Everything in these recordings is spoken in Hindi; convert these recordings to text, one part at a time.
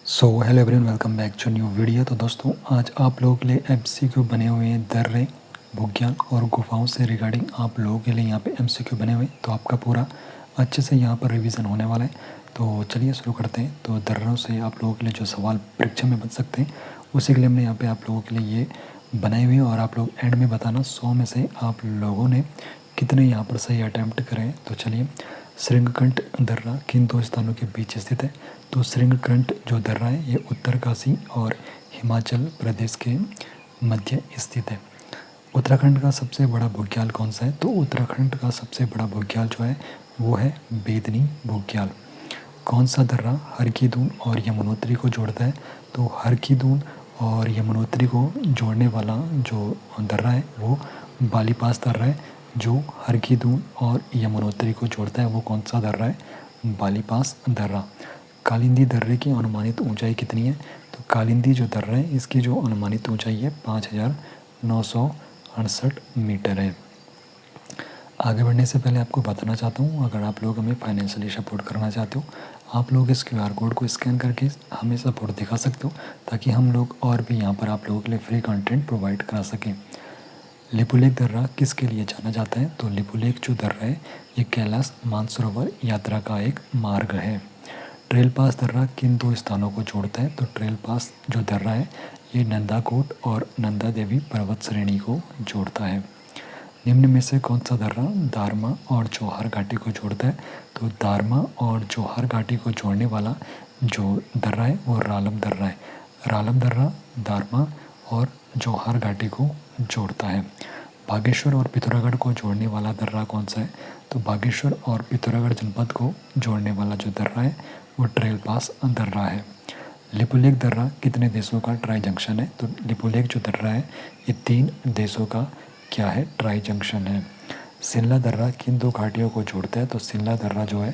So hello everyone, welcome back to new video. तो दोस्तों, आज आप लोगों के लिए एमसीक्यू बने हुए हैं दर्रे, बुग्याल और गुफाओं से रिगार्डिंग आप लोगों के लिए यहाँ पे एमसीक्यू बने हुए हैं। तो आपका पूरा अच्छे से यहाँ पर रिवीजन होने वाला है। तो चलिए शुरू करते हैं। तो दर्रों से आप लोगों के लिए जो सवाल परीक्षा में बन सकते हैं, उसी के लिए हमने यहाँ पर आप लोगों के लिए ये बनाए हुए हैं। और आप लोग एंड में बताना 100 में से आप लोगों ने कितने यहाँ पर सही अटैम्प्ट करें। तो चलिए, श्रृंगकंठ दर्रा किन दो स्थानों के बीच स्थित है? तो श्रृंगकंठ जो दर्रा है ये उत्तरकाशी और हिमाचल प्रदेश के मध्य स्थित है। उत्तराखंड का सबसे बड़ा बुग्याल कौन सा है? तो उत्तराखंड का सबसे बड़ा बुग्याल जो है वो है बेदनी बुग्याल। कौन सा दर्रा हर की दून और यमुनोत्री को जोड़ता है? तो हर की दून और यमुनोत्री को जोड़ने वाला जो दर्रा है वो बालीपास दर्रा है। जो हर की दून और यमुनोत्री को जोड़ता है वो कौन सा दर्रा है? बालीपास दर्रा। कालिंदी दर्रे की अनुमानित ऊंचाई कितनी है? तो कालिंदी जो दर्रा है इसकी जो अनुमानित ऊंचाई है 5968 मीटर है। आगे बढ़ने से पहले आपको बताना चाहता हूँ, अगर आप लोग हमें फाइनेंशियली सपोर्ट करना चाहते हो, आप लोग इस QR कोड को स्कैन करके हमें सपोर्ट दिखा सकते हो, ताकि हम लोग और भी यहाँ पर आप लोगों के लिए फ्री कंटेंट प्रोवाइड करा सकें। लिपुलेख दर्रा किसके लिए जाना जाता है? तो लिपुलेख जो दर्रा है ये कैलाश मानसरोवर यात्रा का एक मार्ग है। ट्रेल पास दर्रा किन दो स्थानों को जोड़ता है? तो ट्रेल पास जो दर्रा है ये नंदाकोट और नंदा देवी पर्वत श्रेणी को जोड़ता है। निम्न में से कौन सा दर्रा दारमा और जौहर घाटी को जोड़ता है? तो दारमा और जौहर घाटी को जोड़ने वाला जो दर्रा है वो रालम दर्रा है। रालम दर्रा दारमा और जौहर घाटी को जोड़ता है। बागेश्वर और पिथौरागढ़ को जोड़ने वाला दर्रा कौन सा है? तो बागेश्वर और पिथौरागढ़ जनपद को जोड़ने वाला जो दर्रा है वो ट्रेल पास दर्रा है। लिपुलेख दर्रा कितने देशों का ट्राई जंक्शन है? तो लिपुलेख जो दर्रा है ये 3 देशों का क्या है? ट्राई जंक्शन है। सिल्ला दर्रा किन दो घाटियों को जोड़ता है? तो सिल्ला दर्रा जो है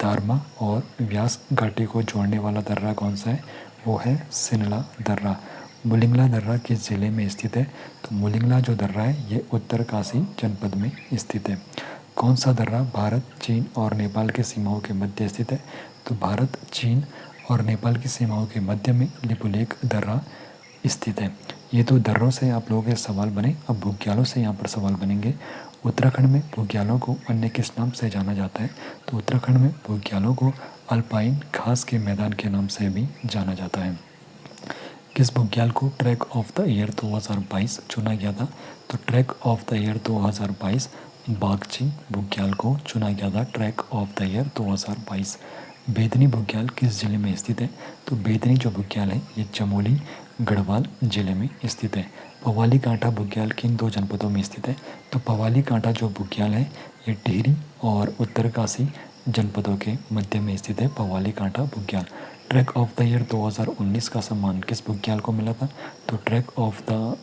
दारमा और व्यास घाटी को जोड़ने वाला दर्रा कौन सा है? वो है सिल्ला दर्रा। मुलिंगला दर्रा किस जिले में स्थित है? तो मुलिंगला जो दर्रा है ये उत्तरकाशी जनपद में स्थित है। कौन सा दर्रा भारत, चीन और नेपाल के सीमाओं के मध्य स्थित है? तो भारत, चीन और नेपाल की सीमाओं के मध्य में लिपुलेख दर्रा स्थित है। ये तो दर्रों से आप लोगों के सवाल बने। अब बुग्यालों से यहाँ पर सवाल बनेंगे। उत्तराखंड में बुग्यालों को अन्य किस नाम से जाना जाता है? तो उत्तराखंड में बुग्यालों को अल्पाइन घास के मैदान के नाम से भी जाना जाता है। किस बुग्याल को ट्रैक ऑफ द ईयर 2022 चुना गया था? तो track of the year 2022 Bagchi Bugyal को चुना गया था, track of the year 2022। Bedni Bugyal किस जिले में स्थित है? तो बेदनी जो बुग्याल है ये चमोली गढ़वाल जिले में स्थित है। पवाली कांटा बुग्याल किन दो जनपदों में स्थित है? तो पवाली कांटा जो बुग्याल है ये टिहरी और उत्तरकाशी जनपदों के मध्य में स्थित है पवाली कांटा बुग्याल। ट्रैक ऑफ द ईयर 2019 का सम्मान किस बुग्याल को मिला था? तो ट्रैक ऑफ द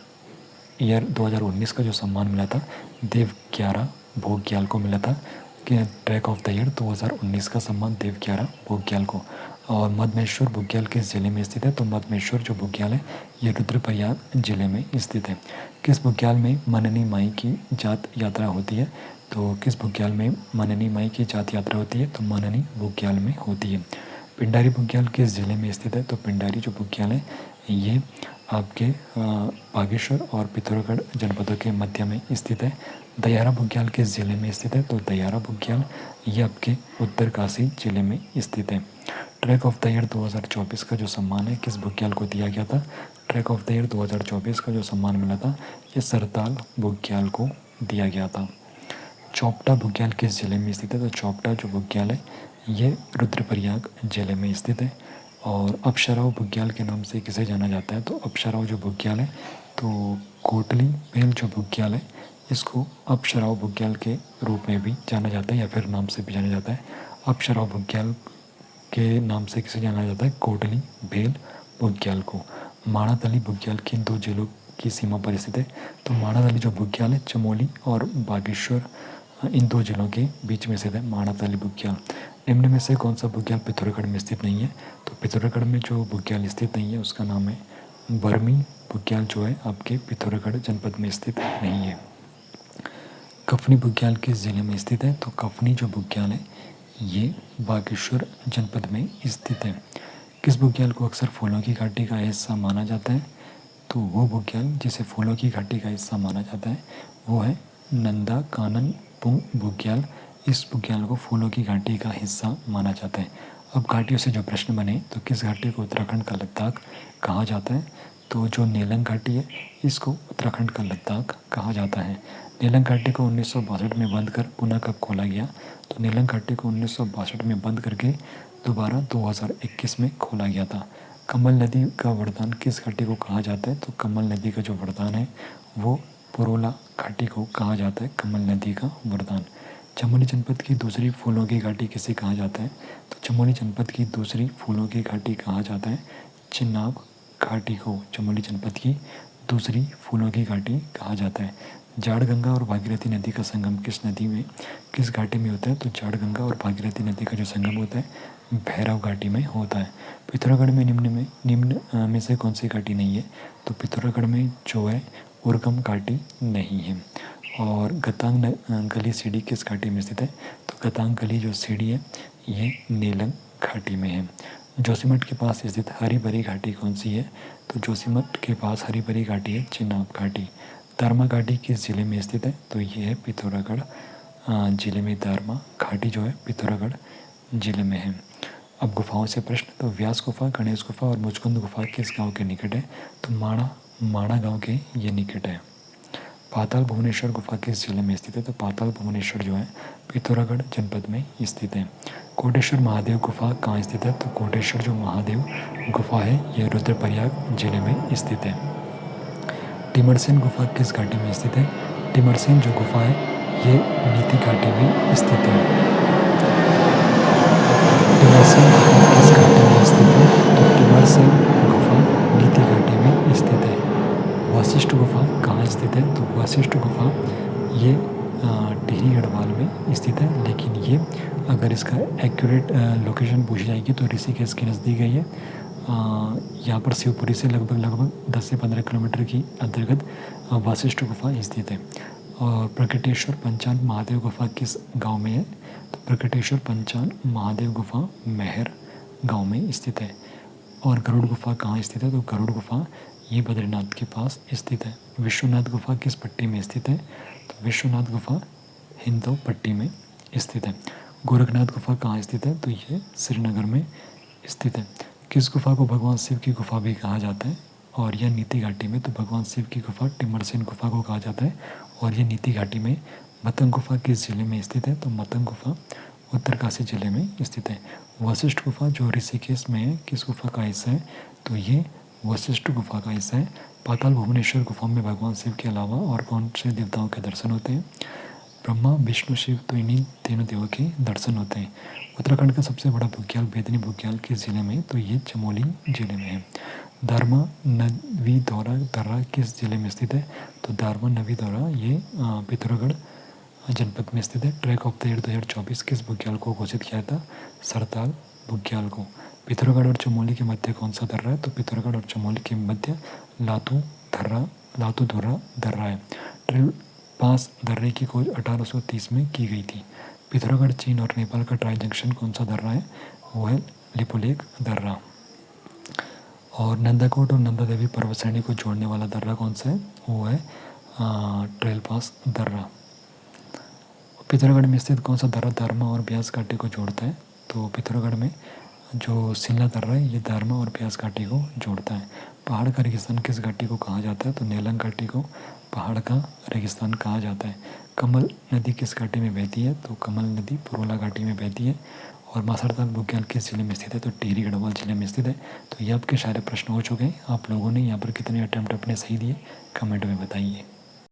ईयर 2019 का जो सम्मान मिला था देवग्यारा भोग्याल को मिला था। कि ट्रैक ऑफ द ईयर 2019 का सम्मान देवग्यारा भोग्याल को। और मधमेश्वर बुग्याल किस जिले में स्थित है? तो मधमेश्वर जो बुग्याल है ये रुद्रप्रयाग जिले में स्थित है। किस बुग्याल में मननी माई की जात यात्रा होती है? तो किस बुग्याल में मननी माई की जात यात्रा होती है? तो मननी बुग्याल में होती है। पिंडारी बुग्याल किस जिले में स्थित है? तो पिंडारी जो बुग्याल है ये आपके बागेश्वर और पिथौरागढ़ जनपदों के मध्य में स्थित है। दयारा बुग्याल किस जिले में स्थित है? तो दयारा बुग्याल ये आपके उत्तरकाशी जिले में स्थित है। ट्रैक ऑफ द ईयर 2024 का जो सम्मान है किस बुग्याल को दिया गया था? ट्रैक ऑफ द ईयर 2024 का जो सम्मान मिला था ये सरताल बुग्याल को दिया गया था। चौपटा बुग्याल किस जिले में स्थित है? तो चौपटा जो बुग्याल है ये रुद्रप्रयाग जिले में स्थित है। और अपशराव बुग्याल के नाम से किसे जाना जाता है? तो अपशराव जो बुग्याल है तो कोटली बेल जो बुग्याल है इसको अपशराव बुग्याल के रूप में भी जाना जाता है या फिर नाम से भी जाना जाता है। अपशराव बुग्याल के नाम से किसे जाना जाता है? कोटली बेल बुग्याल को। माणातली बुग्याल किन दो जिलों की सीमा पर स्थित है? तो माणातली जो बुग्याल है चमोली और बागेश्वर इन दो जिलों के बीच में स्थित है माणातली बुग्याल। निम्न में से कौन सा बुग्याल पिथौरागढ़ में स्थित नहीं है? तो पिथौरागढ़ में जो बुग्याल स्थित नहीं है उसका नाम है बरमी बुग्याल, जो है आपके पिथौरागढ़ जनपद में स्थित नहीं है। कफनी बुग्याल किस जिले में स्थित है? तो कफनी जो बुग्याल है ये बागेश्वर जनपद में स्थित है। किस बुग्याल को अक्सर फूलों की घाटी का हिस्सा माना जाता है? तो वो बुग्याल जिसे फूलों की घाटी का हिस्सा माना जाता है वो है नंदा कानन पुंग बुग्याल। इस बुग्याल को फूलों की घाटी का हिस्सा माना जाता है। अब घाटियों से जो प्रश्न बने, तो किस घाटी को उत्तराखंड का लद्दाख कहा जाता है? तो जो नेलंग घाटी है इसको उत्तराखंड का लद्दाख कहा जाता है। नेलंग घाटी को 1962 में बंद कर पुनः कब खोला गया? तो नेलंग घाटी को 1962 में बंद करके दोबारा 2021 में खोला गया था। कमल नदी का वरदान किस घाटी को कहा जाता है? तो कमल नदी का जो वरदान है वो पुरोला घाटी को कहा जाता है, कमल नदी का वरदान। चमोली जनपद की दूसरी फूलों की घाटी किसे कहा जाता है? तो चमोली जनपद की दूसरी फूलों की घाटी कहा जाता है चिनाब घाटी को। चमोली जनपद की दूसरी फूलों की घाटी कहा जाता है। जाड़ गंगा और भागीरथी नदी का संगम किस घाटी में होता है? तो जाड़ गंगा और भागीरथी नदी का जो संगम होता है भैरव घाटी में होता है। पिथौरागढ़ में निम्न में से कौन सी घाटी नहीं है? तो पिथौरागढ़ में जो है उर्गम घाटी नहीं है। और गतांग गली सीढ़ी किस घाटी में स्थित है? तो गतांग गली जो सीढ़ी है ये नेलंग घाटी में है। जोशीमठ के पास स्थित हरी भरी घाटी कौन सी है? तो जोशीमठ के पास हरी भरी घाटी है चिनाब घाटी। दारमा घाटी किस जिले में स्थित है? तो ये है पिथौरागढ़ जिले में। दारमा घाटी जो है पिथौरागढ़ जिले में है। अब गुफाओं से प्रश्न, तो व्यास गुफा, गणेश गुफा और मुचकुंद गुफा किस गांव के निकट है? तो माणा गांव के ये निकट है। पाताल भुवनेश्वर गुफा किस जिले में स्थित है? तो पाताल भुवनेश्वर जो है पिथौरागढ़ जनपद में स्थित है। कोटेश्वर महादेव गुफा कहाँ स्थित है? तो कोटेश्वर जो महादेव गुफा है ये रुद्रप्रयाग जिले में स्थित है। टिमरसेन गुफा किस घाटी में स्थित है? टिमरसेन जो गुफा है ये नीति घाटी में स्थित है। टिमरसेन गुफा किस घाटी में स्थित है? तो टिमरसेन गुफा नीति घाटी में स्थित है। वशिष्ठ गुफा कहाँ स्थित है? तो वशिष्ठ गुफा ये टिहरी गढ़वाल में स्थित है, लेकिन ये अगर इसका एक्यूरेट लोकेशन पूछी जाएगी तो ऋषिकेश के नज़दीक है ये। यहाँ पर शिवपुरी से लगभग 10 से 15 किलोमीटर की अंतर्गत वशिष्ठ गुफा स्थित है। और प्रकटेश्वर पंचान महादेव गुफा किस गांव में है? तो प्रकटेश्वर पंचान महादेव गुफा महर गांव में स्थित है। और गरुड़ गुफा कहाँ स्थित है? तो गरुड़ गुफा ये बद्रीनाथ के पास स्थित है। विश्वनाथ गुफा किस पट्टी में स्थित है? तो विश्वनाथ गुफा हिंदू पट्टी में स्थित है। गोरखनाथ गुफा कहाँ स्थित है? तो ये श्रीनगर में स्थित है। किस गुफा को भगवान शिव की गुफा भी कहा जाता है? और यह नीति घाटी में। तो भगवान शिव की गुफा टिमरसेन गुफा को कहा जाता है और ये नीति घाटी में। मतंग गुफा किस जिले में स्थित है? तो मतंग गुफा उत्तरकाशी जिले में स्थित है। वशिष्ठ गुफा जो ऋषिकेश में है किस गुफा का हिस्सा है? तो ये वशिष्ठ गुफा का हिस्सा है। पाताल भुवनेश्वर गुफा में भगवान शिव के अलावा और कौन से देवताओं के दर्शन होते हैं? ब्रह्मा विष्णु शिव, तो इन्हीं तीनों देवों के दर्शन होते हैं। उत्तराखंड का सबसे बड़ा बुग्याल बेदनी बुग्याल किस जिले में? तो ये चमोली जिले में है। दारमा नवी दौरा दर्रा किस जिले में स्थित है? तो दारमा नवी दौरा ये पिथौरागढ़ जनपद में स्थित है। ट्रैक ऑफ द ईयर 2024 किस बुग्याल को घोषित किया था? सरताल बुग्याल को। पिथौरागढ़ और चमोली के मध्य कौन सा दर्रा है? तो पिथौरागढ़ और चमोली के मध्य लातू धुर्रा दर्रा है। ट्रिल पास दर्रे की खोज 1830 में की गई थी। पिथौरागढ़ चीन और नेपाल का ट्राई जंक्शन कौन सा दर्रा है? वो है लिपुलेख दर्रा। और नंदाकोट और नंदा देवी पर्वत श्रेणी को जोड़ने वाला दर्रा कौन सा है? वो है ट्रेल पास दर्रा। पिथौरागढ़ में स्थित कौन सा दर्रा दारमा और ब्यास घाटी को जोड़ता है? तो पिथौरागढ़ में जो सिल्ला दर्रा है ये दारमा और ब्यास घाटी को जोड़ता है। पहाड़ का रेगिस्तान किस घाटी को कहा जाता है? तो नेलंग घाटी को पहाड़ का रेगिस्तान कहा जाता है। कमल नदी किस घाटी में बहती है? तो कमल नदी पुरोला घाटी में बहती है। और मासरताल बुग्याल किस जिले में स्थित है? तो टिहरी गढ़वाल जिले में स्थित है। तो ये आपके सारे प्रश्न हो चुके हैं। आप लोगों ने यहाँ पर कितने अटैम्प्ट अपने सही दिए कमेंट में बताइए।